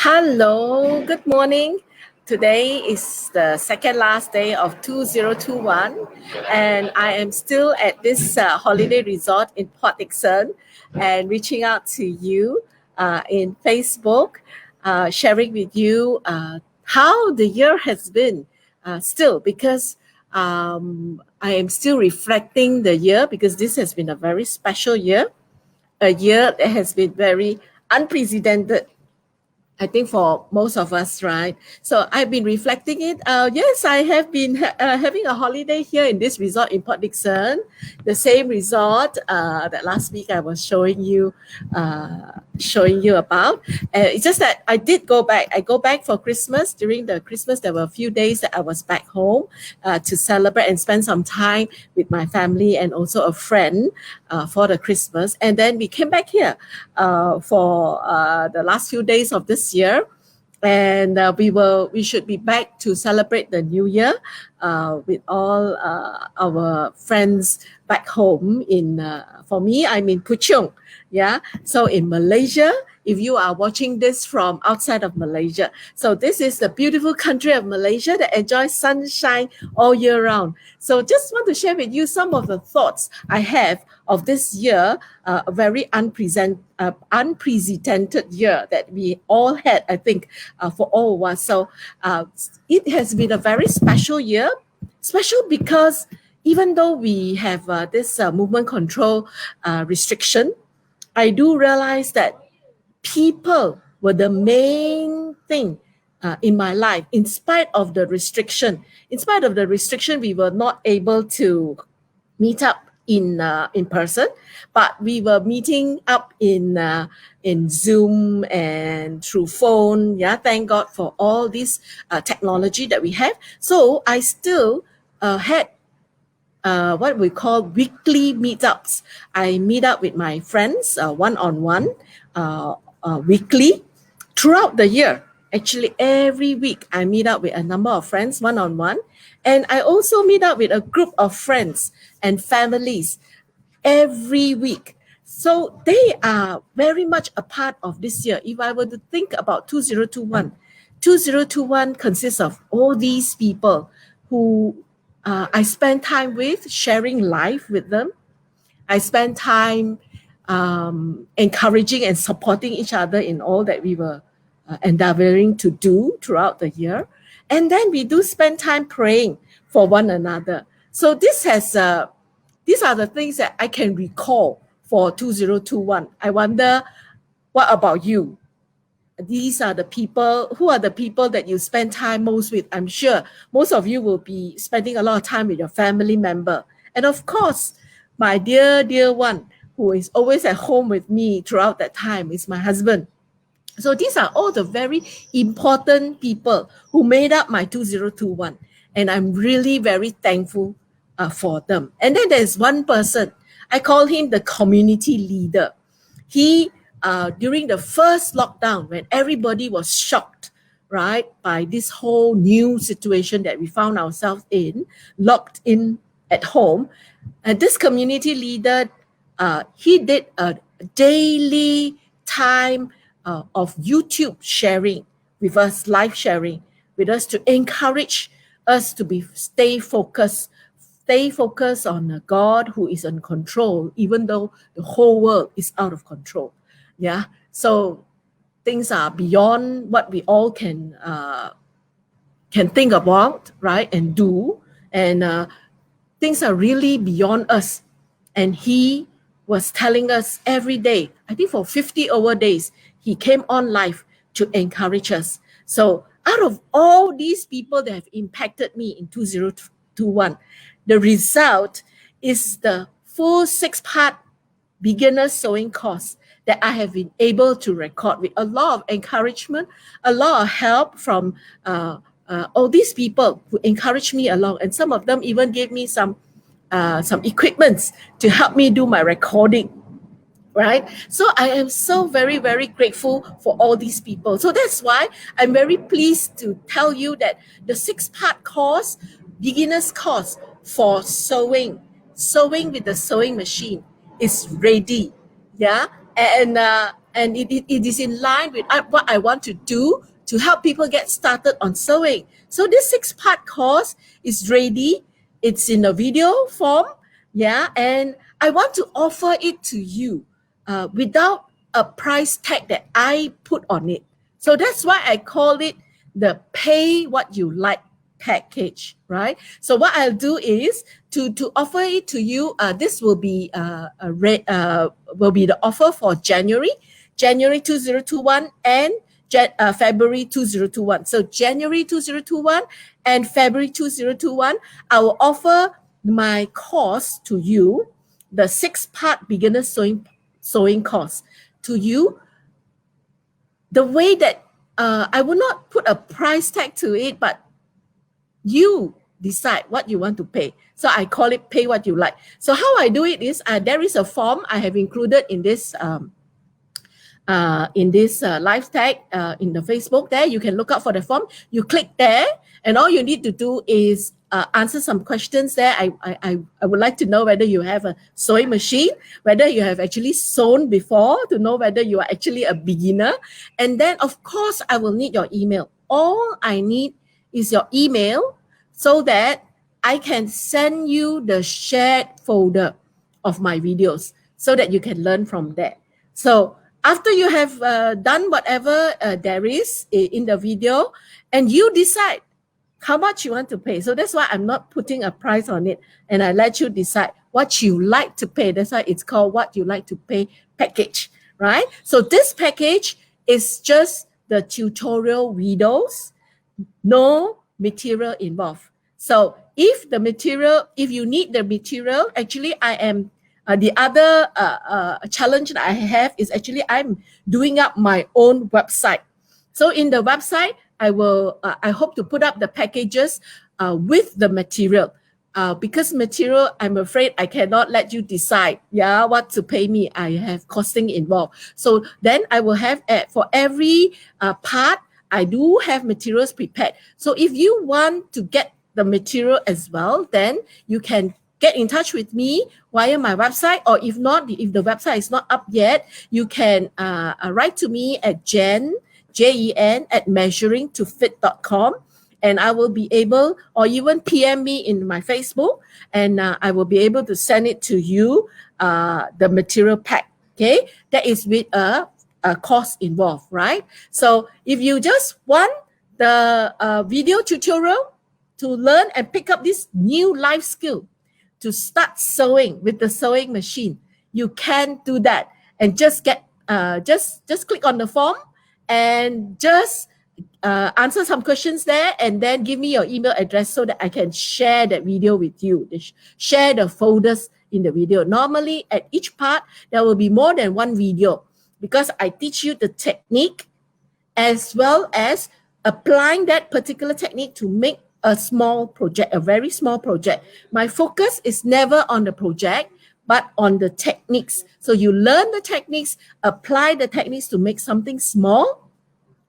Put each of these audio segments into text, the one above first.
Hello, good morning. Today is the second last day of 2021, and I am still at this holiday resort in Port Dickson and reaching out to you in Facebook, sharing with you how the year has been still because I am still reflecting the year because this has been a very special year, a year that has been very unprecedented, I think, for most of us, right? So I've been reflecting it. Yes, I have been having a holiday here in this resort in Port Dickson, the same resort that last week I was showing you about. It's just that I did go back. I go back for Christmas. During the Christmas, there were a few days that I was back home to celebrate and spend some time with my family and also a friend for the Christmas. And then we came back here for the last few days of this year, and we should be back to celebrate the new year with all our friends back home in for me, I'm in Puchong. Yeah, so in Malaysia, if you are watching this from outside of Malaysia, so this is the beautiful country of Malaysia that enjoys sunshine all year round. So just want to share with you some of the thoughts I have of this year, a very unprecedented year that we all had, I think, for all of us. So it has been a very special year, special because even though we have this movement control restriction, I do realize that people were the main thing in my life. In spite of the restriction, we were not able to meet up in person, but we were meeting up in Zoom and through phone. Yeah, thank God for all this technology that we have. So I still had what we call weekly meetups. I meet up with my friends one-on-one weekly throughout the year. Actually, every week I meet up with a number of friends one-on-one. And I also meet up with a group of friends and families every week. So they are very much a part of this year. If I were to think about 2021 consists of all these people who I spend time with, sharing life with them. I spend time encouraging and supporting each other in all that we were endeavoring to do throughout the year. And then we do spend time praying for one another. So these are the things that I can recall for 2021. I wonder, what about you? These are the people, who are the people that you spend time most with? I'm sure most of you will be spending a lot of time with your family member. And of course, my dear one, who is always at home with me throughout that time, is my husband. So these are all the very important people who made up my 2021. And I'm really very thankful for them. And then there's one person, I call him the community leader. He, during the first lockdown, when everybody was shocked, right, by this whole new situation that we found ourselves in, locked in at home, this community leader, he did a daily time of YouTube sharing with us, live sharing with us, to encourage us to stay focused on a God who is in control, even though the whole world is out of control. Yeah, so things are beyond what we all can think about, right, and do, and things are really beyond us. And he was telling us every day, I think for 50 over days, he came on live to encourage us. So out of all these people that have impacted me in 2021, the result is the full 6-part beginner sewing course that I have been able to record, with a lot of encouragement, a lot of help from all these people who encouraged me along. And some of them even gave me some equipments to help me do my recording, right? So I am so very, very grateful for all these people. So that's why I'm very pleased to tell you that the 6-part course, beginner's course for sewing with the sewing machine, is ready. Yeah. And and it is in line with what I want to do to help people get started on sewing. So this 6-part course is ready. It's in a video form, yeah, and I want to offer it to you without a price tag that I put on it. So that's why I call it the pay what you like package, right? So what I'll do is to offer it to you. This will be the offer for January 2021 and February 2021. So January 2021 and February 2021, I will offer my course to you, the 6-part beginner sewing course to you. The way that I will not put a price tag to it, but you decide what you want to pay. So I call it pay what you like. So how I do it is there is a form I have included in this live tag in the Facebook. There you can look up for the form. You click there, and all you need to do is answer some questions there. I would like to know whether you have a sewing machine, whether you have actually sewn before, to know whether you are actually a beginner. And then of course I will need your email. All I need is your email so that I can send you the shared folder of my videos so that you can learn from there. So after you have done whatever there is in the video, and you decide how much you want to pay. So that's why I'm not putting a price on it, and I let you decide what you like to pay. That's why it's called what you like to pay package, right? So this package is just the tutorial videos, no material involved. So if you need the material, actually I am the other challenge that I have is actually I'm doing up my own website. So in the website, I hope to put up the packages with the material. Because material, I'm afraid I cannot let you decide, what to pay me. I have costing involved. So then I will have for every part, I do have materials prepared. So if you want to get the material as well, then you can get in touch with me via my website, or if not, if the website is not up yet, you can write to me at Jen at measuringtofit.com, and I will be able, or even PM me in my Facebook, and I will be able to send it to you, the material pack, okay? That is with a cost involved, right? So if you just want the video tutorial to learn and pick up this new life skill to start sewing with the sewing machine, you can do that, and just get just click on the form and just answer some questions there, and then give me your email address so that I can share that video with you, share the folders in the video. Normally at each part there will be more than one video, because I teach you the technique as well as applying that particular technique to make a small project, a very small project. My focus is never on the project, but on the techniques. So you learn the techniques, apply the techniques to make something small,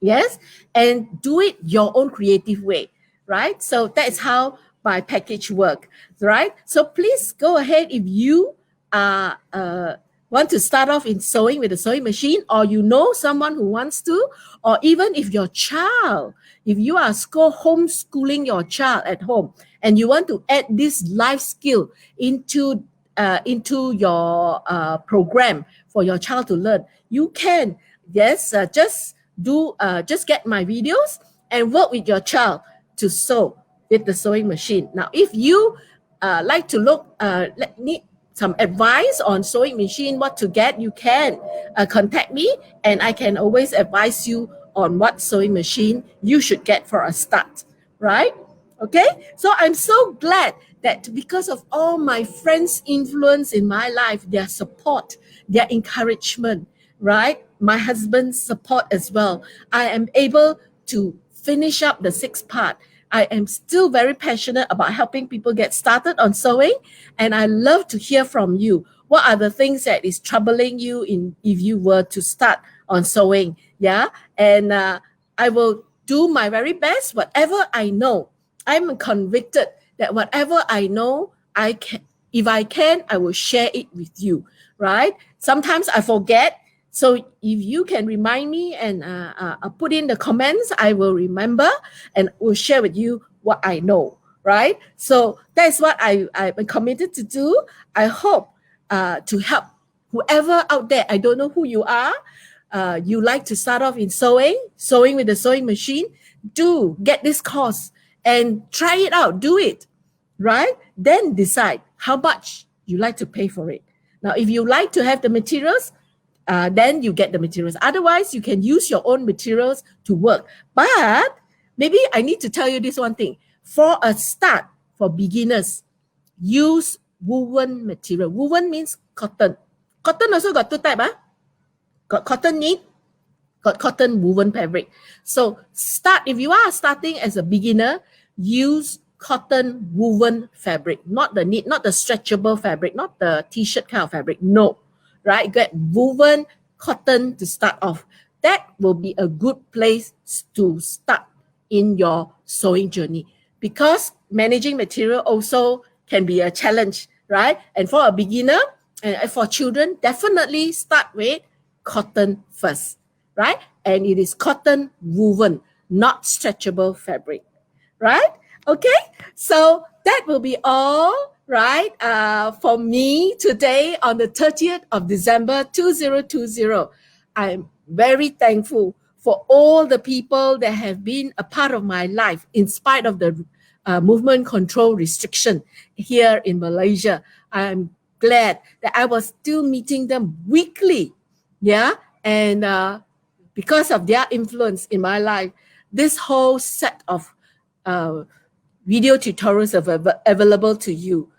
yes, and do it your own creative way, right? So that's how my package work, right? So please go ahead if you want to start off in sewing with a sewing machine, or you know someone who wants to, or even if your child, if you are homeschooling your child at home and you want to add this life skill into your program for your child to learn, you can, yes, just get my videos and work with your child to sew with the sewing machine. Now, if you like to need some advice on sewing machine, what to get, you can contact me, and I can always advise you on what sewing machine you should get for a start, right? Okay, so I'm so glad that because of all my friends' influence in my life, their support, their encouragement, right? My husband's support as well, I am able to finish up the 6-part. I am still very passionate about helping people get started on sewing, and I love to hear from you. What are the things that is troubling you if you were to start on sewing? Yeah, and I will do my very best. Whatever I know, I'm convicted that whatever I know, if I can, I will share it with you, right? Sometimes I forget. So if you can remind me and put in the comments, I will remember and will share with you what I know, right? So that's what I'm committed to do. I hope to help whoever out there. I don't know who you are. You like to start off in sewing with the sewing machine. Do get this course and try it out. Do it, right? Then decide how much you like to pay for it. Now, if you like to have the materials, then you get the materials. Otherwise, you can use your own materials to work. But maybe I need to tell you this one thing. For a start, for beginners, use woven material. Woven means cotton. Cotton also got two types. Got cotton knit, got cotton woven fabric. So if you are starting as a beginner, use cotton woven fabric, not the knit, not the stretchable fabric, not the t-shirt kind of fabric. No, right? Get woven cotton to start off. That will be a good place to start in your sewing journey, because managing material also can be a challenge, right? And for a beginner and for children, definitely start with cotton first, right? And it is cotton woven, not stretchable fabric, right? Okay, so that will be all, right, for me today on the 30th of December 2020. I'm very thankful for all the people that have been a part of my life in spite of the movement control restriction here in Malaysia. I'm glad that I was still meeting them weekly, yeah, and because of their influence in my life, this whole set of video tutorials are available to you.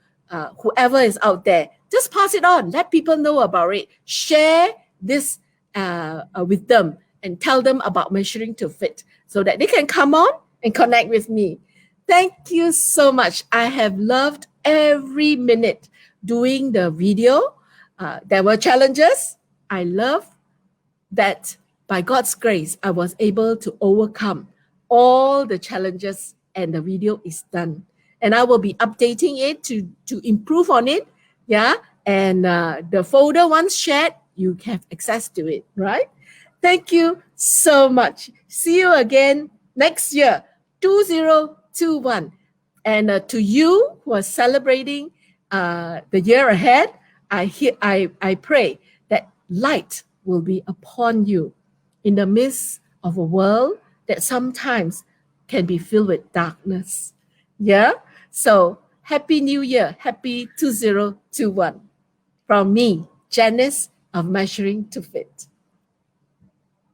Whoever is out there, just pass it on. Let people know about it. Share this with them and tell them about Measuring to Fit so that they can come on and connect with me. Thank you so much. I have loved every minute doing the video. There were challenges. I love that by God's grace, I was able to overcome all the challenges and the video is done. And I will be updating it to improve on it. Yeah. And the folder once shared, you have access to it, right? Thank you so much. See you again next year, 2021. And to you who are celebrating the year ahead, I pray that light will be upon you in the midst of a world that sometimes can be filled with darkness. Yeah? So Happy New Year. Happy 2021. From me, Janice of Measuring to Fit.